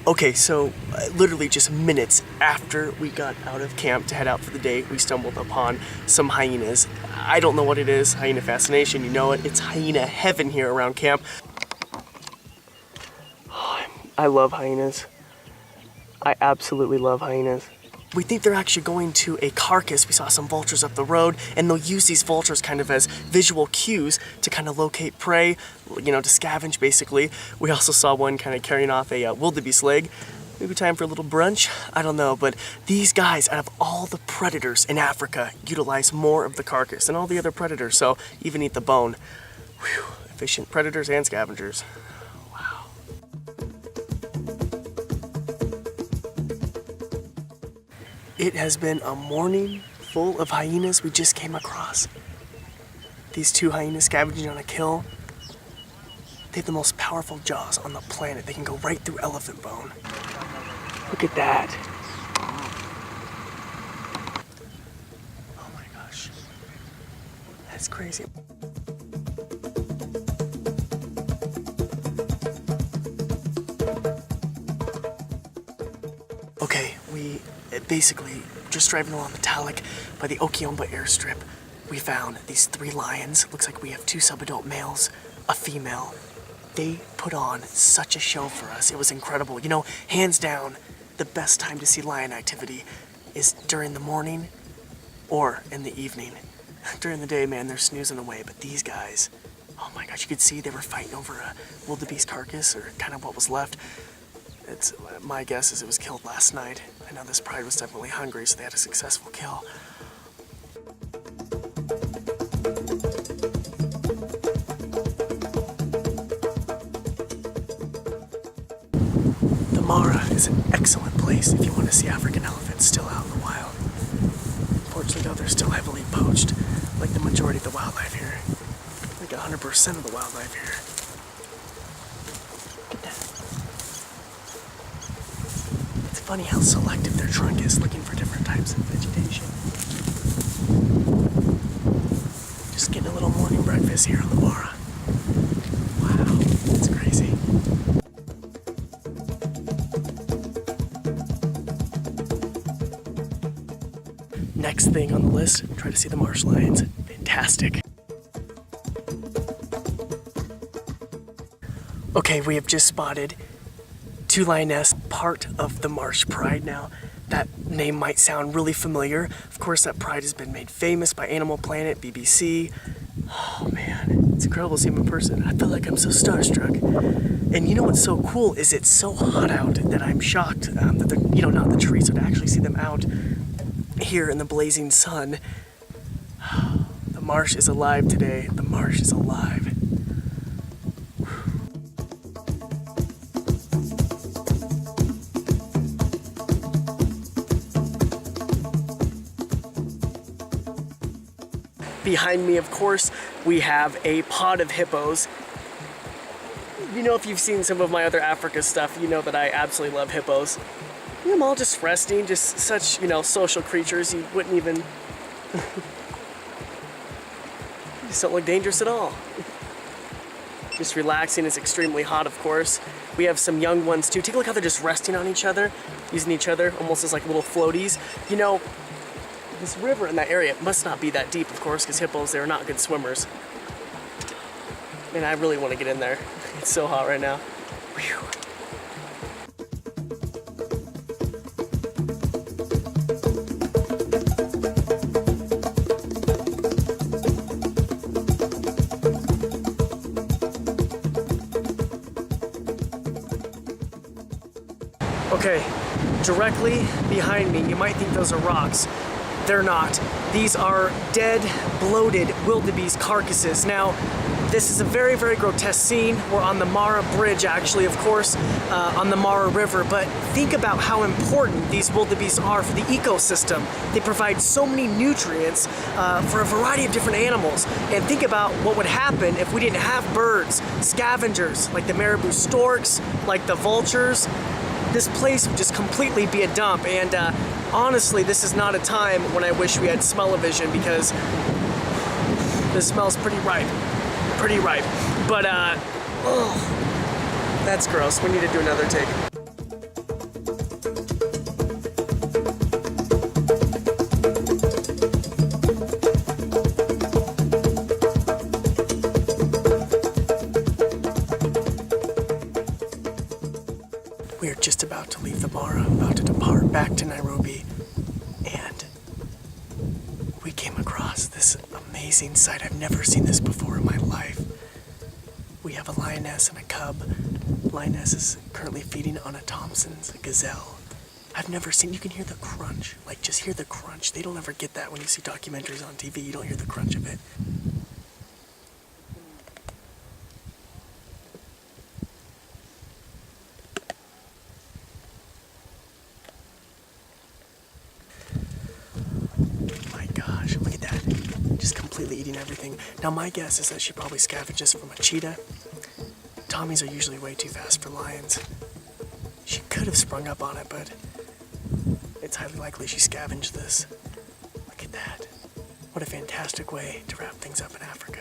Okay, so literally just minutes after we got out of camp to head out for the day, we stumbled upon some hyenas. I don't know what it is, hyena fascination, you know it. It's hyena heaven here around camp. Oh, I love hyenas. I absolutely love hyenas. We think they're actually going to a carcass. We saw some vultures up the road, and they'll use these vultures kind of as visual cues to kind of locate prey, you know, to scavenge basically. We also saw one kind of carrying off a wildebeest leg. Maybe time for a little brunch? I don't know, but these guys, out of all the predators in Africa, utilize more of the carcass than all the other predators, so even eat the bone. Whew, efficient predators and scavengers. Wow. It has been a morning full of hyenas we just came across. These two hyenas scavenging on a kill. They have the most powerful jaws on the planet. They can go right through elephant bone. Look at that. Oh my gosh. That's crazy. Okay, we basically just driving along Metallic by the Okiomba airstrip. We found these 3 lions. Looks like we have 2 subadult males, a female. They put on such a show for us. It was incredible. You know, hands down, the best time to see lion activity is during the morning or in the evening. During the day, man, they're snoozing away, but these guys, oh my gosh, you could see they were fighting over a wildebeest carcass, or kind of what was left. My guess is it was killed last night. I know this pride was definitely hungry, so they had a successful kill. The Mara is an excellent place if you want to see African elephants still out in the wild. Unfortunately, though, they're still heavily poached, like the majority of the wildlife here. Like 100% of the wildlife here. Look at that. It's funny how selective their trunk is, looking for different types of vegetation. Just getting a little morning breakfast here on the Mara. Wow, that's crazy. Next thing on the list, try to see the marsh lions. Fantastic. Okay, we have just spotted 2 lioness, part of the marsh pride. Now, that name might sound really familiar. Of course, that pride has been made famous by Animal Planet, BBC. Oh man, it's incredible to see them in person. I feel like I'm so starstruck. And you know what's so cool is it's so hot out that I'm shocked that they're, you know, not in the trees, so to actually see them out here in the blazing sun. The marsh is alive today. The marsh is alive. Behind me, of course, we have a pod of hippos. You know, if you've seen some of my other Africa stuff, you know that I absolutely love hippos. Them all just resting, just such, you know, social creatures. You wouldn't even... just don't look dangerous at all. Just relaxing. It's extremely hot, of course. We have some young ones too. Take a look how they're just resting on each other, using each other almost as like little floaties. You know, this river in that area must not be that deep, of course, because hippos, they're not good swimmers. Man, I really want to get in there. It's so hot right now. Whew. Okay, directly behind me, you might think those are rocks. They're not. These are dead, bloated wildebeest carcasses. Now, this is a very, very grotesque scene. We're on the Mara Bridge, actually, of course, on the Mara River, but think about how important these wildebeest are for the ecosystem. They provide so many nutrients for a variety of different animals. And think about what would happen if we didn't have birds, scavengers, like the marabou storks, like the vultures. This place would just completely be a dump, and honestly, this is not a time when I wish we had smell-o-vision, because this smells pretty ripe. But, oh, that's gross. We need to do another take. We are just about to leave the Mara, about to depart back to Nairobi, and we came across this amazing sight. I've never seen this before in my life. We have a lioness and a cub. Lioness is currently feeding on a Thompson's gazelle. I've never seen, you can hear the crunch, like just hear the crunch. They don't ever get that when you see documentaries on TV, you don't hear the crunch of it. My gosh, look at that. Just completely eating everything. Now my guess is that she probably scavenges from a cheetah. Tommies are usually way too fast for lions. She could have sprung up on it, but it's highly likely she scavenged this. Look at that. What a fantastic way to wrap things up in Africa.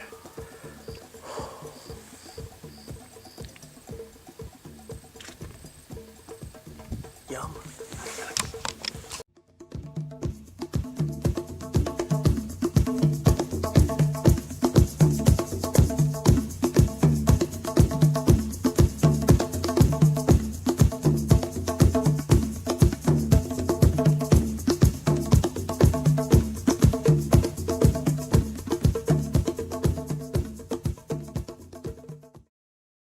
Yum.